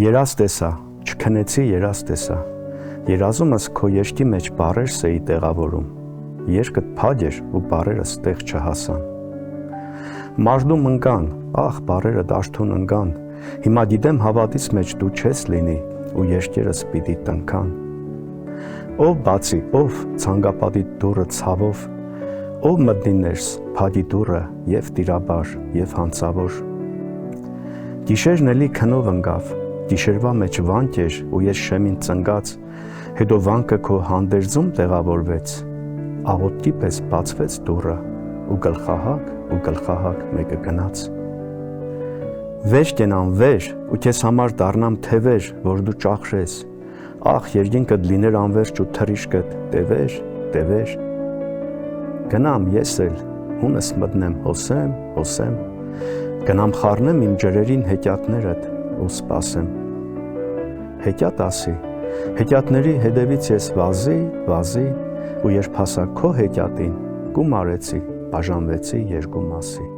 Երազ տեսա, չքնեցի երազ տեսա, երազումս քո երգի մեջ բառեր սեի տեղավորում, երկդ փակ էր ու բառերս տեղ չհասան։ Մարդում ընկան, ախ բառերը դաշտուն ընկան, հիմա գիտեմ հավատից մեջ դու չես լինի ու երկերս պիտի տնքան։ Ով բացի, ով ցանկապատի դուռը ցավով, ով մտնի ներս փակի դուռը եւ տիրաբար եւ հանցավոր։ Գիշերն էլի քնով ընկավ, գիշերվա մեջ վանք էր ու ես շեմին ծնկած, հետո վանքը քո հանդերձում տեղավորվեց, աղոթքի պես բացվեց դուռը ու գլխահակ մեկը գնաց։ Վեր կենամ վեր ու քեզ համար դառնամ թևեր, որ դու ճախրես, ախ երկինքդ լիներ անվերջ ու թռիչքդ տևեր։ Գնամ ես էլ հունս մտնեմ հոսեմ, գնամ խառնեմ իմ ջրերին հեքիաթներդ ու սպասեմ։ Հեքիաթ ասի, հեքիաթների հետևից ես վազի ու երբ հասա քո հեքիաթին, գումարեցի, բաժանվեցի երկու մասի։